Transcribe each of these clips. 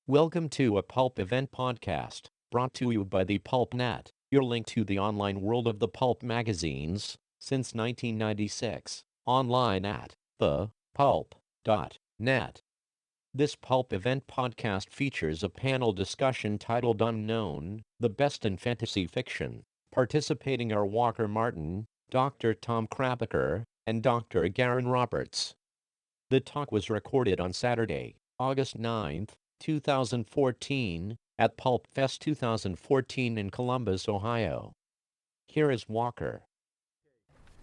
Welcome to a Pulp Event podcast, brought to you by the PulpNet, your link to the online world of the pulp magazines, since 1996, online at thepulp.net. This Pulp Event podcast features a panel discussion titled Unknown, the Best in Fantasy Fiction. Participating are Walker Martin, Dr. Tom Krabacher, and Dr. Garyn Roberts. The talk was recorded on Saturday, August 9th, 2014, at PulpFest 2014 in Columbus, Ohio. Here is Walker.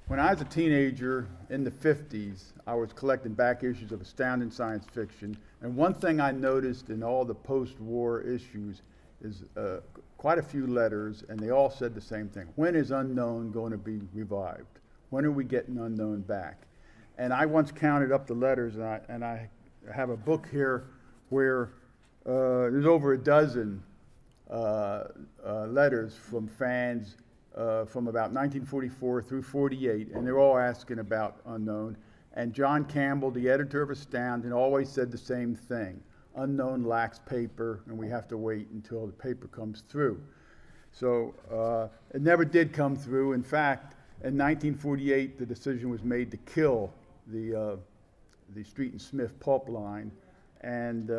When I was a teenager in the 50s, I was collecting back issues of Astounding Science Fiction, and one thing I noticed in all the post-war issues is quite a few letters, and they all said the same thing. When is Unknown going to be revived? When are we getting Unknown back? And I once counted up the letters, and I have a book here where there's over a dozen letters from fans from about 1944 through 48, and they're all asking about Unknown. And John Campbell, the editor of Astounding, always said the same thing. Unknown lacks paper, and we have to wait until the paper comes through. So it never did come through. In fact, in 1948, the decision was made to kill the Street and Smith pulp line, and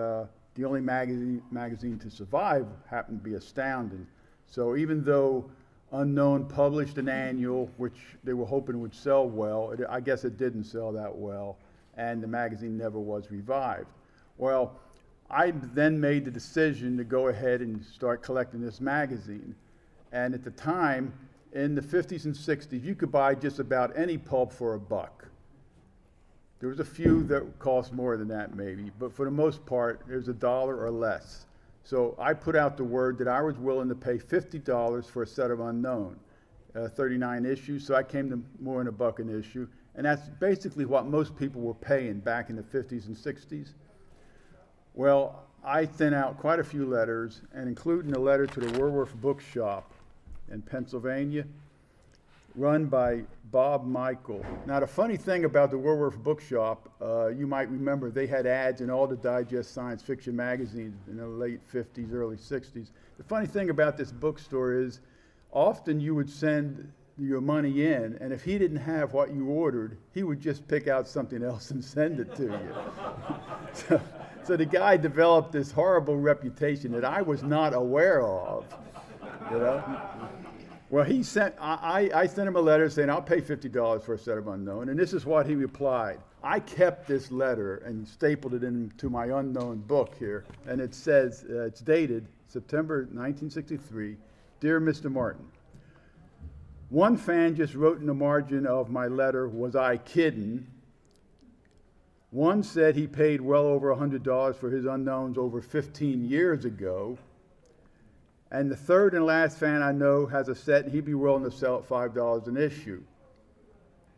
the only magazine to survive happened to be Astounding. So even though Unknown published an annual, which they were hoping would sell well, I guess it didn't sell that well, and the magazine never was revived. Well, I then made the decision to go ahead and start collecting this magazine. And at the time, in the 50s and 60s, you could buy just about any pulp for $1. There was a few that cost more than that maybe, but for the most part, it was $1 or less. So I put out the word that I was willing to pay $50 for a set of Unknown, 39 issues, so I came to more than $1 an issue, and that's basically what most people were paying back in the 50s and 60s. Well, I sent out quite a few letters, and including a letter to the Woolworth Bookshop in Pennsylvania, run by Bob Michael. Now, the funny thing about the Woolworth Bookshop, you might remember they had ads in all the digest science fiction magazines in the late 50s, early 60s. The funny thing about this bookstore is often you would send your money in, and if he didn't have what you ordered, he would just pick out something else and send it to you. So the guy developed this horrible reputation that I was not aware of, you know. Well, I sent him a letter saying, I'll pay $50 for a set of Unknown, and this is what he replied. I kept this letter and stapled it into my Unknown book here, and it says, it's dated September 1963, Dear Mr. Martin, one fan just wrote in the margin of my letter, was I kidding? One said he paid well over $100 for his Unknowns over 15 years ago. And the third and last fan I know has a set, and he'd be willing to sell at $5 an issue.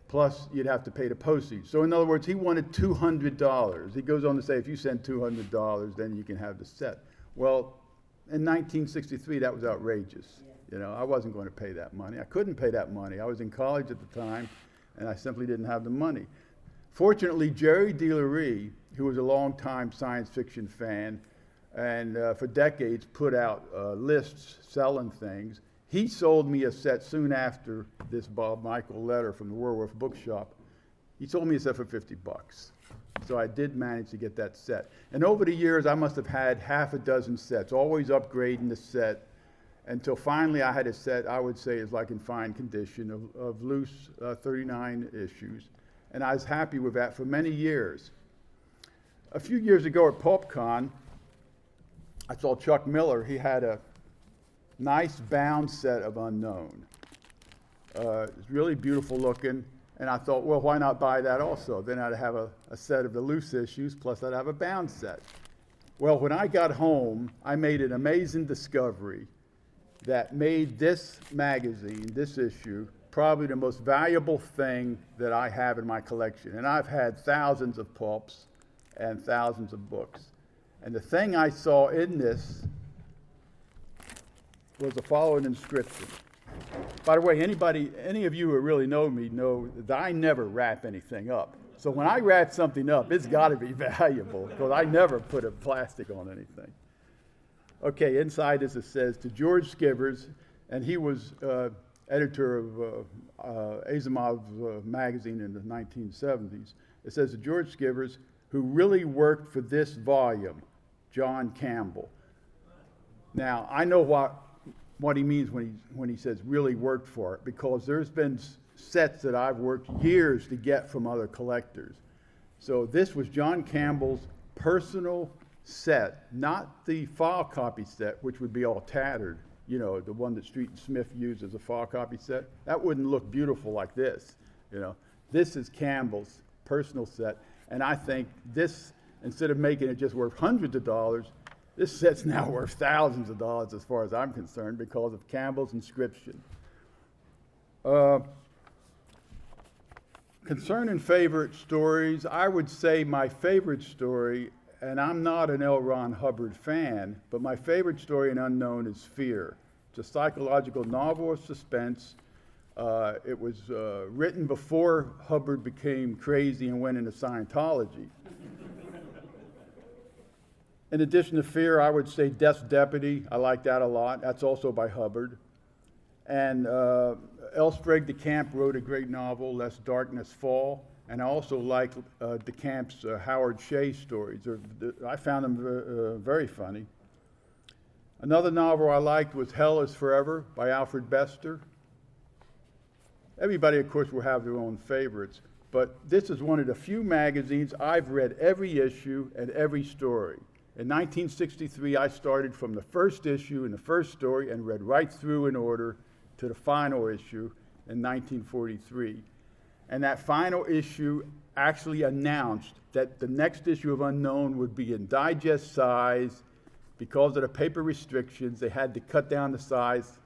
Plus, you'd have to pay the postage. So in other words, he wanted $200. He goes on to say, if you send $200, then you can have the set. Well, in 1963, that was outrageous. You know, I wasn't going to pay that money. I couldn't pay that money. I was in college at the time, and I simply didn't have the money. Fortunately, Jerry DeLarie, who was a longtime science fiction fan, and for decades put out lists selling things. He sold me a set soon after this Bob Michael letter from the Woolworth Bookshop. He sold me a set for $50. So I did manage to get that set. And over the years, I must have had half a dozen sets, always upgrading the set, until finally I had a set I would say is like in fine condition of loose 39 issues. And I was happy with that for many years. A few years ago at PulpCon, I saw Chuck Miller. He had a nice bound set of Unknown. It's really beautiful looking, and I thought, well, why not buy that also? Then I'd have a set of the loose issues, plus I'd have a bound set. Well, when I got home, I made an amazing discovery that made this magazine, this issue, probably the most valuable thing that I have in my collection. And I've had thousands of pulps and thousands of books. And the thing I saw in this was the following inscription. By the way, any of you who really know me know that I never wrap anything up. So when I wrap something up, it's got to be valuable, because I never put a plastic on anything. Okay, inside this it says, to George Skivers, and he was editor of Asimov's magazine in the 1970s. It says, to George Skivers, who really worked for this volume, John Campbell. Now, I know what he means when he says really worked for it, because there's been sets that I've worked years to get from other collectors. So this was John Campbell's personal set, not the file copy set, which would be all tattered, you know, the one that Street and Smith used as a file copy set. That wouldn't look beautiful like this, you know. This is Campbell's personal set, and I think this, instead of making it just worth hundreds of dollars, this set's now worth thousands of dollars as far as I'm concerned because of Campbell's inscription. Concerning favorite stories, I would say my favorite story, and I'm not an L. Ron Hubbard fan, but my favorite story in Unknown is Fear. It's a psychological novel of suspense. It was written before Hubbard became crazy and went into Scientology. In addition to Fear, I would say Death's Deputy. I like that a lot. That's also by Hubbard. And L. Sprague de Camp wrote a great novel, Lest Darkness Fall. And I also like de Camp's Howard Shea stories. I found them very funny. Another novel I liked was Hell is Forever by Alfred Bester. Everybody, of course, will have their own favorites, but this is one of the few magazines I've read every issue and every story. In 1963, I started from the first issue and the first story and read right through in order to the final issue in 1943. And that final issue actually announced that the next issue of Unknown would be in digest size. Because of the paper restrictions, they had to cut down the size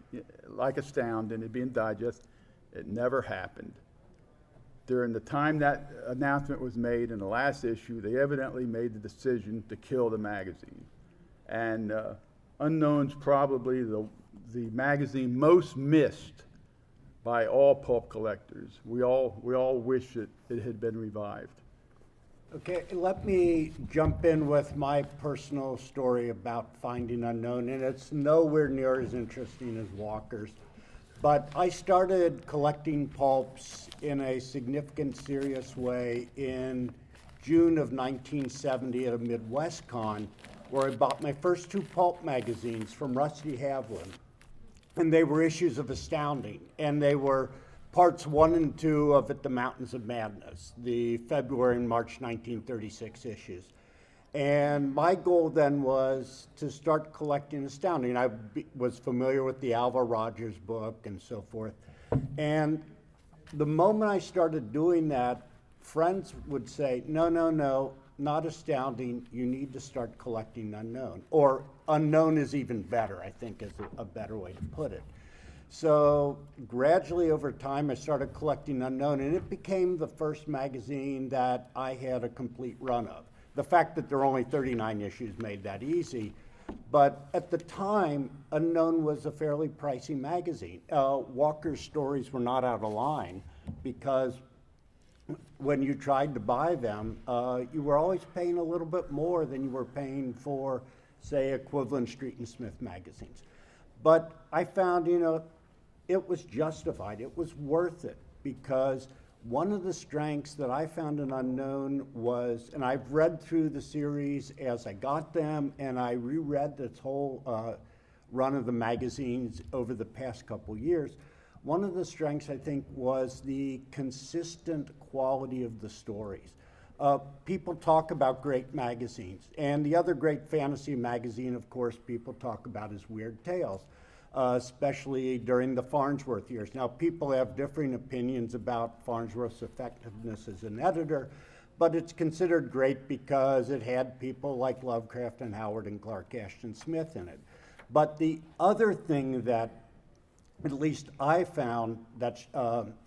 like Astounding, it'd be in digest. It never happened. During the time that announcement was made in the last issue, they evidently made the decision to kill the magazine. And Unknown's probably the magazine most missed by all pulp collectors. We all wish it had been revived. Okay, let me jump in with my personal story about finding Unknown, and it's nowhere near as interesting as Walker's. But I started collecting pulps in a significant, serious way in June of 1970 at a Midwest Con, where I bought my first two pulp magazines from Rusty Havlin. And they were issues of Astounding, and they were parts 1 and 2 of At the Mountains of Madness, the February and March 1936 issues. And my goal then was to start collecting Astounding. I was familiar with the Alva Rogers book and so forth. And the moment I started doing that, friends would say, no, not Astounding, you need to start collecting Unknown. Or Unknown is even better, I think is a better way to put it. So gradually over time, I started collecting Unknown, and it became the first magazine that I had a complete run of. The fact that there are only 39 issues made that easy, but at the time, Unknown was a fairly pricey magazine. Walker's stories were not out of line because when you tried to buy them, you were always paying a little bit more than you were paying for, say, equivalent Street and Smith magazines. But I found, it was justified. It was worth it because one of the strengths that I found in Unknown was, and I've read through the series as I got them, and I reread this whole run of the magazines over the past couple years. One of the strengths, I think, was the consistent quality of the stories. People talk about great magazines, and the other great fantasy magazine, of course, people talk about is Weird Tales, especially during the Farnsworth years. Now, people have differing opinions about Farnsworth's effectiveness as an editor, but it's considered great because it had people like Lovecraft and Howard and Clark Ashton Smith in it. But the other thing that at least I found that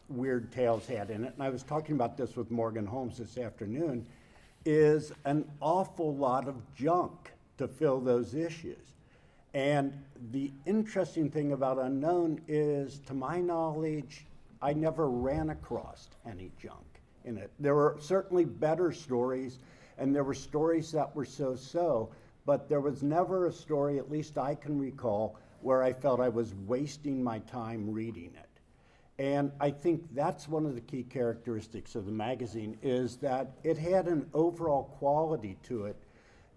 Weird Tales had in it, and I was talking about this with Morgan Holmes this afternoon, is an awful lot of junk to fill those issues. And the interesting thing about Unknown is, to my knowledge, I never ran across any junk in it. There were certainly better stories, and there were stories that were so-so, but there was never a story, at least I can recall, where I felt I was wasting my time reading it. And I think that's one of the key characteristics of the magazine, is that it had an overall quality to it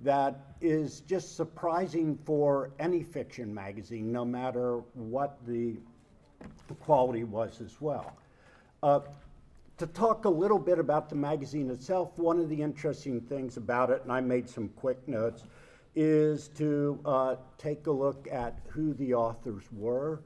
that is just surprising for any fiction magazine, no matter what the quality was as well. To talk a little bit about the magazine itself, one of the interesting things about it, and I made some quick notes, is to take a look at who the authors were.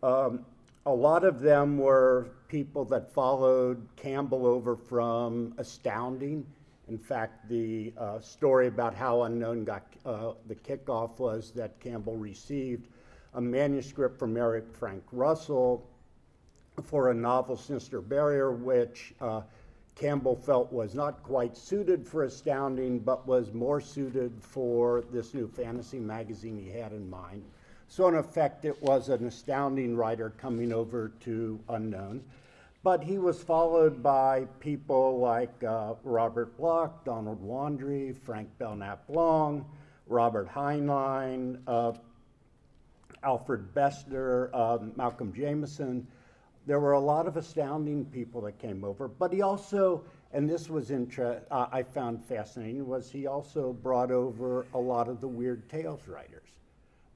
A lot of them were people that followed Campbell over from Astounding. In fact, the story about how Unknown got the kickoff was that Campbell received a manuscript from Eric Frank Russell for a novel, Sinister Barrier, which Campbell felt was not quite suited for Astounding, but was more suited for this new fantasy magazine he had in mind. So in effect, it was an Astounding writer coming over to Unknown. But he was followed by people like Robert Bloch, Donald Wandry, Frank Belknap Long, Robert Heinlein, Alfred Bester, Malcolm Jameson. There were a lot of Astounding people that came over, but he also, and this was I found fascinating, was he also brought over a lot of the Weird Tales writers,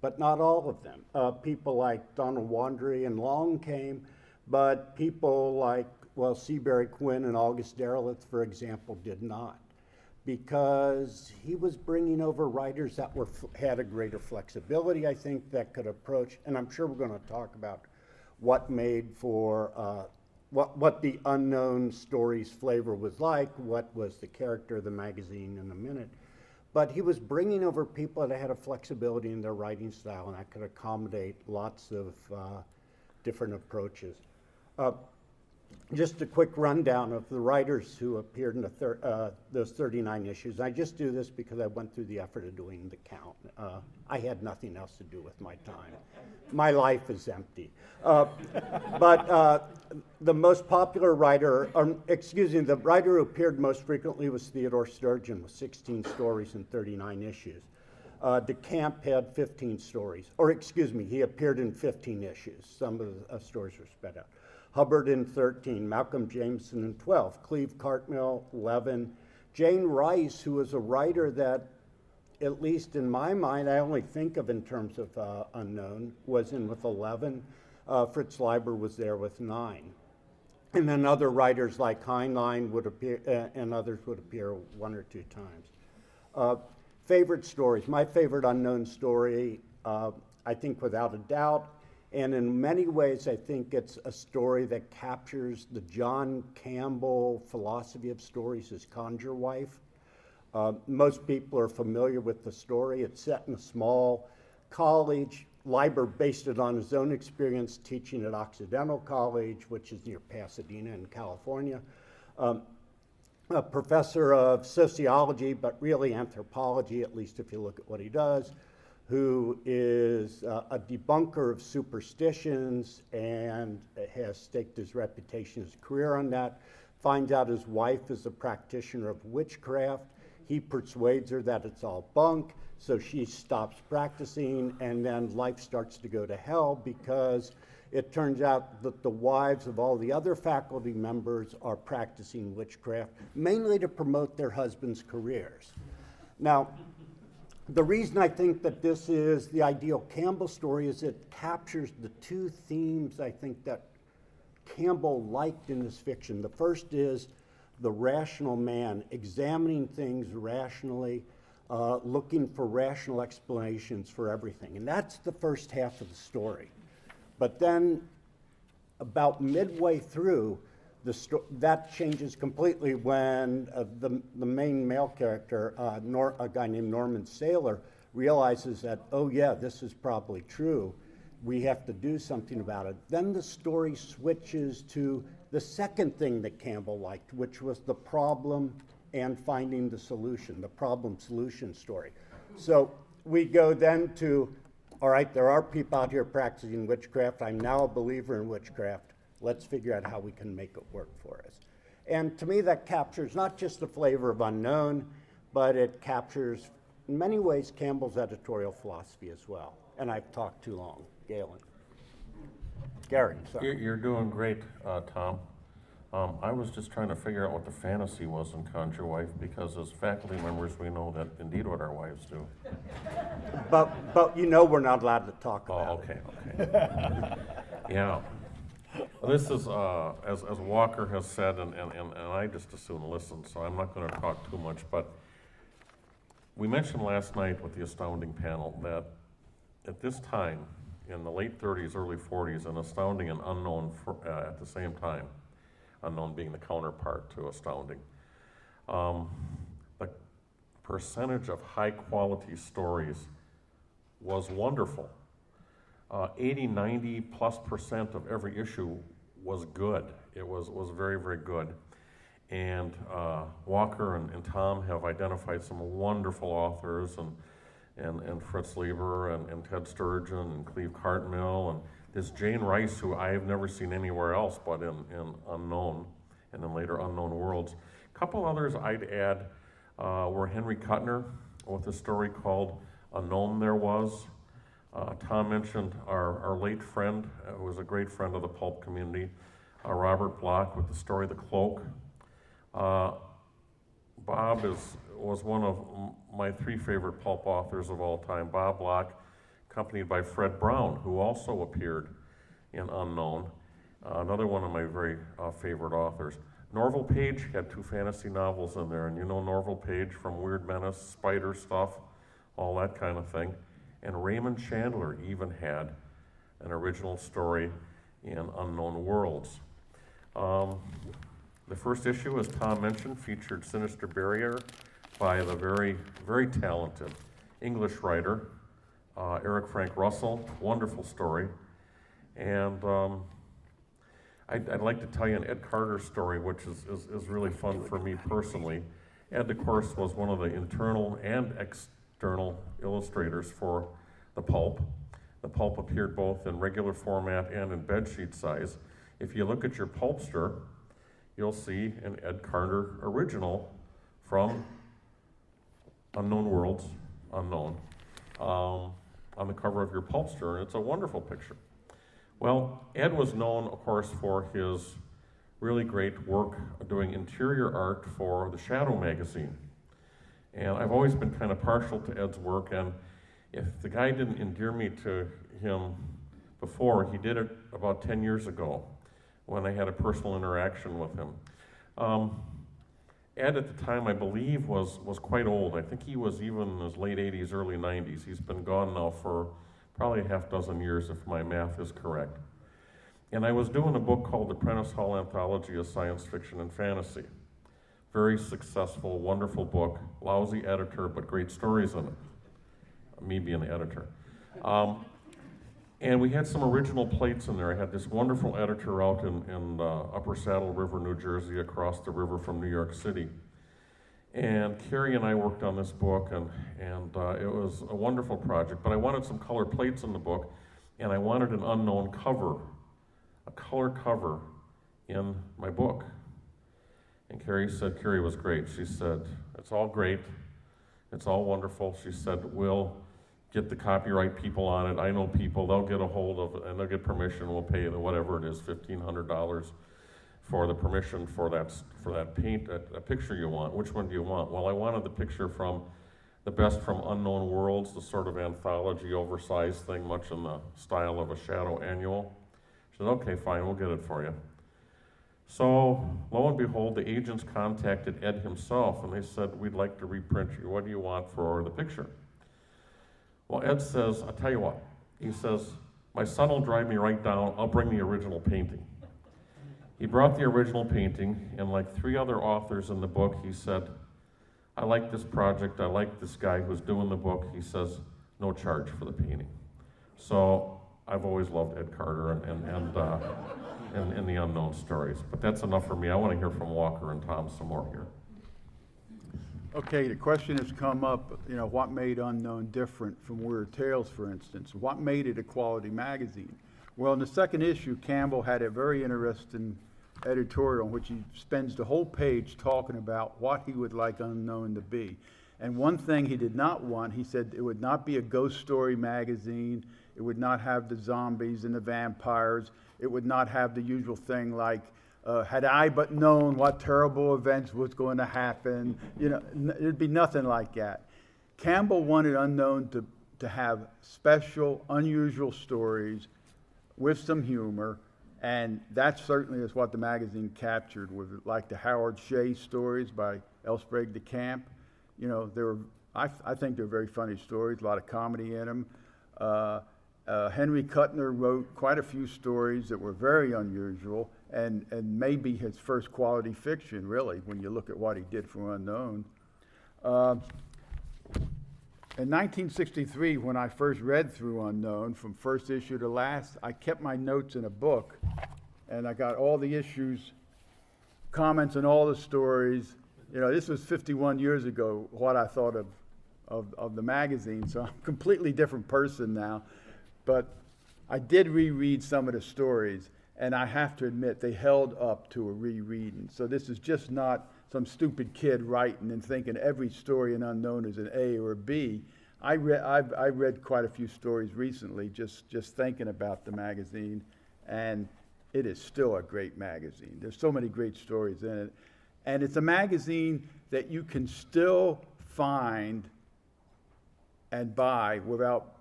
but not all of them. People like Donald Wandry and Long came, but people like, well, Seabury Quinn and August Derleth, for example, did not, because he was bringing over writers that had a greater flexibility, I think, that could approach, and I'm sure we're going to talk about what made for, what the Unknown stories flavor was like, what was the character of the magazine in a minute. But he was bringing over people that had a flexibility in their writing style and that could accommodate lots of different approaches. Just a quick rundown of the writers who appeared in those 39 issues. I just do this because I went through the effort of doing the count. I had nothing else to do with my time. My life is empty. But the most popular writer, the writer who appeared most frequently was Theodore Sturgeon with 16 stories and 39 issues. DeCamp had 15 stories, he appeared in 15 issues. Some of the stories were spread out. Hubbard in 13, Malcolm Jameson in 12, Cleve Cartmill 11, Jane Rice, who was a writer that, at least in my mind, I only think of in terms of Unknown, was in with 11. Fritz Leiber was there with 9. And then other writers like Heinlein would appear, and others would appear 1 or 2 times. Favorite stories. My favorite Unknown story, I think without a doubt, and in many ways I think it's a story that captures the John Campbell philosophy of stories as Conjure Wife. Most people are familiar with the story. It's set in a small college. Leiber based it on his own experience teaching at Occidental College, which is near Pasadena in California. A professor of sociology, but really anthropology, at least if you look at what he does, who is a debunker of superstitions and has staked his reputation, his career on that, finds out his wife is a practitioner of witchcraft. He persuades her that it's all bunk, so she stops practicing, and then life starts to go to hell because it turns out that the wives of all the other faculty members are practicing witchcraft, mainly to promote their husbands' careers. Now, the reason I think that this is the ideal Campbell story is it captures the 2 themes I think that Campbell liked in his fiction. The first is the rational man, examining things rationally, looking for rational explanations for everything. And that's the first half of the story. But then about midway through, that changes completely when the main male character, a guy named Norman Saylor, realizes that, oh yeah, this is probably true. We have to do something about it. Then the story switches to the second thing that Campbell liked, which was the problem and finding the solution, the problem-solution story. So we go then to, all right, there are people out here practicing witchcraft. I'm now a believer in witchcraft. Let's figure out how we can make it work for us. And to me, that captures not just the flavor of Unknown, but it captures in many ways, Campbell's editorial philosophy as well. And I've talked too long. Galen. Garyn, sorry. You're doing great, Tom. I was just trying to figure out what the fantasy was in Conjure Wife, because as faculty members, we know that indeed what our wives do. But you know we're not allowed to talk about it. Okay. Yeah. This is, as Walker has said, and I just as soon listen, so I'm not going to talk too much, but we mentioned last night with the Astounding panel that at this time, in the late 30s, early 40s, and Astounding and Unknown at the same time, Unknown being the counterpart to Astounding, the percentage of high-quality stories was wonderful. 80, 90+% of every issue was good. It was very, very good. And Walker and Tom have identified some wonderful authors, and Fritz Leiber and Ted Sturgeon and Cleve Cartmill and this Jane Rice, who I have never seen anywhere else but in Unknown, and then later Unknown Worlds. A couple others I'd add were Henry Kuttner with a story called A Gnome There Was. Tom mentioned our late friend, who was a great friend of the pulp community, Robert Bloch with the story The Cloak. Bob was one of my 3 favorite pulp authors of all time. Bob Bloch, accompanied by Fred Brown, who also appeared in Unknown, another one of my very favorite authors. Norval Page had 2 fantasy novels in there, and you know Norval Page from Weird Menace, Spider Stuff, all that kind of thing. And Raymond Chandler even had an original story in Unknown Worlds. The first issue, as Tom mentioned, featured Sinister Barrier by the very, very talented English writer, Eric Frank Russell. Wonderful story. And I'd like to tell you an Ed Carter story, which is really fun for me personally. Ed, of course, was one of the internal and external illustrators for the pulp. The pulp appeared both in regular format and in bedsheet size. If you look at your pulpster, you'll see an Ed Carter original from Unknown Worlds, Unknown, on the cover of your pulpster, and it's a wonderful picture. Well, Ed was known, of course, for his really great work doing interior art for the Shadow magazine. And I've always been kind of partial to Ed's work, and if the guy didn't endear me to him before, he did it about 10 years ago when I had a personal interaction with him. Ed at the time, I believe, was quite old. I think he was even in his late 80s, early 90s. He's been gone now for probably a half dozen years, if my math is correct. And I was doing a book called The Prentice Hall Anthology of Science Fiction and Fantasy. Very successful, wonderful book, lousy editor, but great stories in it. Me being the editor. And we had some original plates in there. I had this wonderful editor out in Upper Saddle River, New Jersey, across the river from New York City. And Carrie and I worked on this book, and it was a wonderful project. But I wanted some color plates in the book, and I wanted an Unknown cover, a color cover in my book. And Carrie was great. She said, it's all great. It's all wonderful. She said, we'll get the copyright people on it. I know people, they'll get a hold of it, and they'll get permission. We'll pay the whatever it is, $1,500 for the permission for that paint, a picture you want. Which one do you want? Well, I wanted the picture from the best from Unknown Worlds, the sort of anthology, oversized thing, much in the style of a Shadow annual. She said, okay, fine, we'll get it for you. So, lo and behold, the agents contacted Ed himself, and they said, we'd like to reprint you. What do you want for the picture? Well, Ed says, I'll tell you what. He says, my son will drive me right down. I'll bring the original painting. He brought the original painting, and like 3 other authors in the book, he said, I like this project. I like this guy who's doing the book. He says, no charge for the painting. So I've always loved Ed Carter and the Unknown stories. But that's enough for me. I want to hear from Walker and Tom some more here. Okay, the question has come up, what made Unknown different from Weird Tales, for instance? What made it a quality magazine? Well, in the second issue, Campbell had a very interesting editorial in which he spends the whole page talking about what he would like Unknown to be. And one thing he did not want, he said it would not be a ghost story magazine. It would not have the zombies and the vampires. It would not have the usual thing like, had I but known what terrible events was going to happen. You know, it'd be nothing like that. Campbell wanted Unknown to have special, unusual stories with some humor, and that certainly is what the magazine captured, with like the Howard Shea stories by L. Sprague de Camp. You know, I think they're very funny stories, a lot of comedy in them. Henry Kuttner wrote quite a few stories that were very unusual, and maybe his first quality fiction, really, when you look at what he did for Unknown. In 1963, when I first read through Unknown, from first issue to last, I kept my notes in a book, and I got all the issues, comments on all the stories. You know, this was 51 years ago, what I thought of the magazine, so I'm a completely different person now. But I did reread some of the stories, and I have to admit, they held up to a rereading. So this is just not some stupid kid writing and thinking every story in Unknown is an A or a B. I read quite a few stories recently, just thinking about the magazine, and it is still a great magazine. There's so many great stories in it. And it's a magazine that you can still find and buy without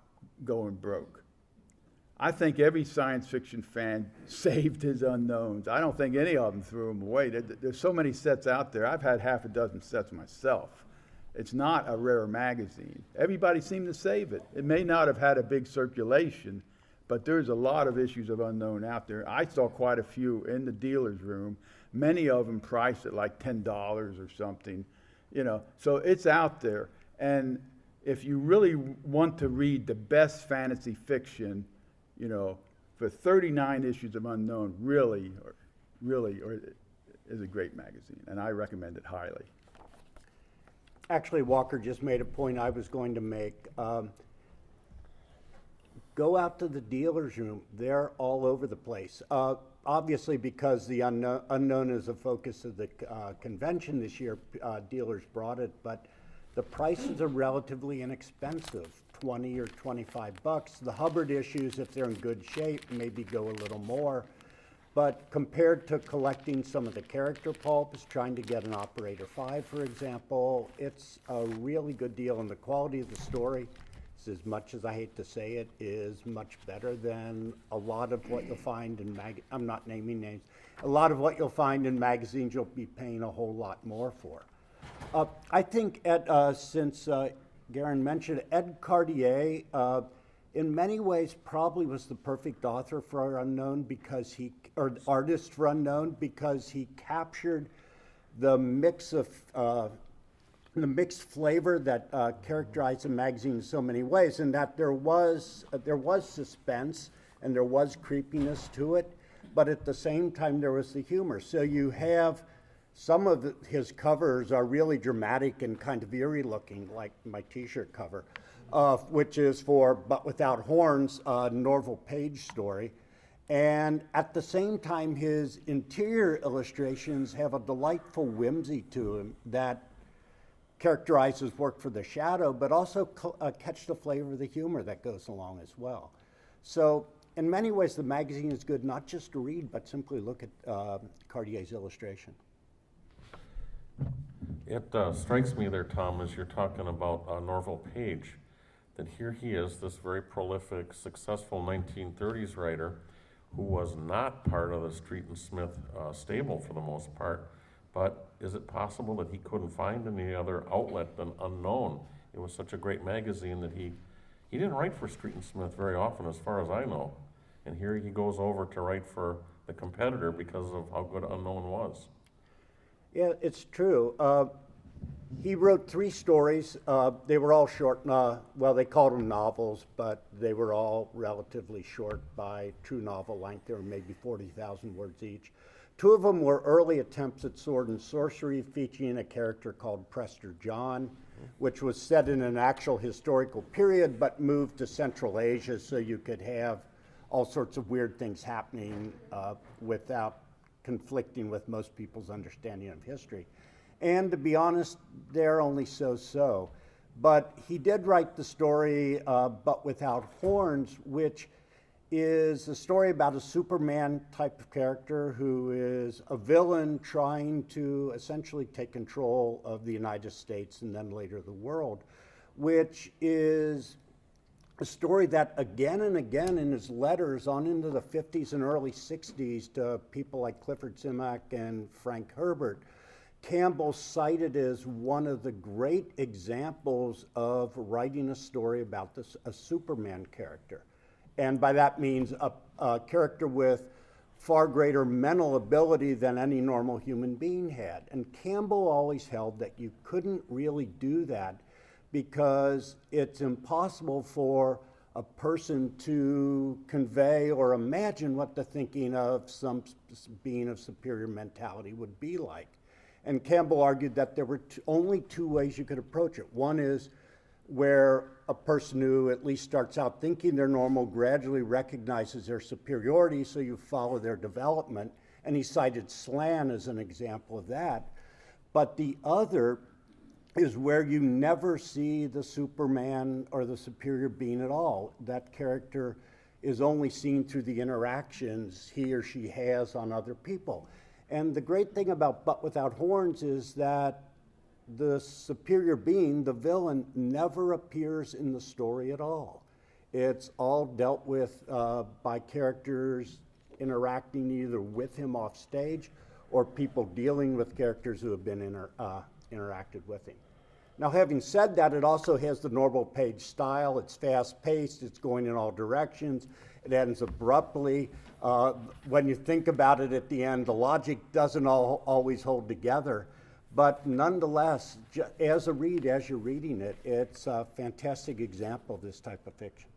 going broke. I think every science fiction fan saved his Unknowns. I don't think any of them threw them away. There's so many sets out there. I've had half a dozen sets myself. It's not a rare magazine. Everybody seemed to save it. It may not have had a big circulation, but there's a lot of issues of Unknown out there. I saw quite a few in the dealer's room, many of them priced at like $10 or something, you know. So it's out there. And if you really want to read the best fantasy fiction, you know, for 39 issues of Unknown, really is a great magazine, and I recommend it highly. Actually, Walker just made a point I was going to make. Go out to the dealer's room. They're all over the place. Obviously, because the unknown is a focus of the convention this year, dealers brought it, but the prices are relatively inexpensive, 20 or 25 bucks. The Hubbard issues, if they're in good shape, maybe go a little more. But compared to collecting some of the character pulps, trying to get an Operator 5, for example, it's a really good deal. And the quality of the story, as much as I hate to say it, is much better than a lot of what you'll find in I'm not naming names. A lot of what you'll find in magazines you'll be paying a whole lot more for. I think, since Garyn mentioned Ed Cartier, in many ways probably was the perfect author for Unknown because or artist for Unknown, because he captured the mix of the mixed flavor that characterized the magazine in so many ways, and that there was suspense and there was creepiness to it, but at the same time there was the humor. So you have some of his covers are really dramatic and kind of eerie looking, like my t-shirt cover, which is for But Without Horns, a Norval Page story. And at the same time, his interior illustrations have a delightful whimsy to them that characterizes work for the shadow, but also catch the flavor of the humor that goes along as well. So in many ways, the magazine is good not just to read, but simply look at Cartier's illustration. It strikes me there, Tom, as you're talking about Norval Page, that here he is, this very prolific, successful 1930s writer who was not part of the Street and Smith stable for the most part, but is it possible that he couldn't find any other outlet than Unknown? It was such a great magazine that he didn't write for Street and Smith very often, as far as I know. And here he goes over to write for the competitor because of how good Unknown was. Yeah, it's true. He wrote 3 stories. They were all short, well, they called them novels, but they were all relatively short by true novel length. They were maybe 40,000 words each. 2 of them were early attempts at sword and sorcery, featuring a character called Prester John, which was set in an actual historical period, but moved to Central Asia so you could have all sorts of weird things happening without conflicting with most people's understanding of history. And to be honest, they're only so-so. But he did write the story, But Without Horns, which is a story about a Superman type of character who is a villain trying to essentially take control of the United States and then later the world, which is a story that again and again in his letters on into the 50s and early 60s to people like Clifford Simak and Frank Herbert, Campbell cited as one of the great examples of writing a story about a Superman character. And by that means a character with far greater mental ability than any normal human being had. And Campbell always held that you couldn't really do that because it's impossible for a person to convey or imagine what the thinking of some being of superior mentality would be like. And Campbell argued that there were only two ways you could approach it. One is where a person who at least starts out thinking they're normal gradually recognizes their superiority, so you follow their development. And he cited Slan as an example of that. But the other is where you never see the Superman or the superior being at all. That character is only seen through the interactions he or she has on other people. And the great thing about But Without Horns is that the superior being, the villain, never appears in the story at all. It's all dealt with by characters interacting either with him off stage or people dealing with characters who have been interacted with him. Now, having said that, it also has the normal page style. It's fast-paced. It's going in all directions. It ends abruptly. When you think about it at the end, the logic doesn't always hold together. But nonetheless, as you're reading it, it's a fantastic example of this type of fiction.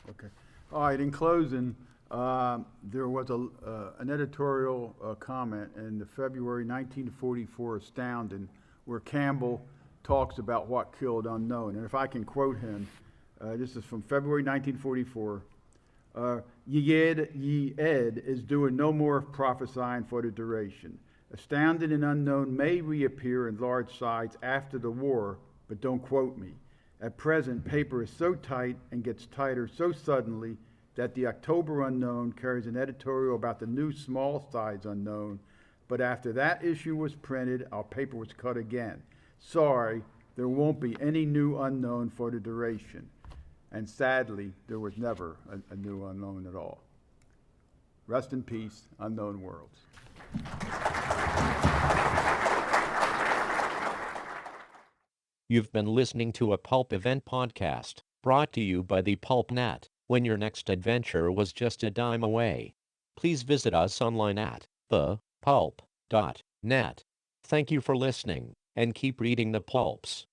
Okay. All right, in closing, there was an editorial comment in the February 1944 Astounding where Campbell talks about what killed Unknown. And if I can quote him, this is from February 1944. Ye Ed is doing no more prophesying for the duration. Astounding and Unknown may reappear in large size after the war, but don't quote me. At present, paper is so tight and gets tighter so suddenly that the October Unknown carries an editorial about the new small size Unknown, but after that issue was printed, our paper was cut again. Sorry, there won't be any new Unknown for the duration. And sadly, there was never a new Unknown at all. Rest in peace, Unknown Worlds. You've been listening to a Pulp Event podcast, brought to you by the Pulp Net, when your next adventure was just a dime away. Please visit us online at thepulp.net. Thank you for listening, and keep reading the pulps.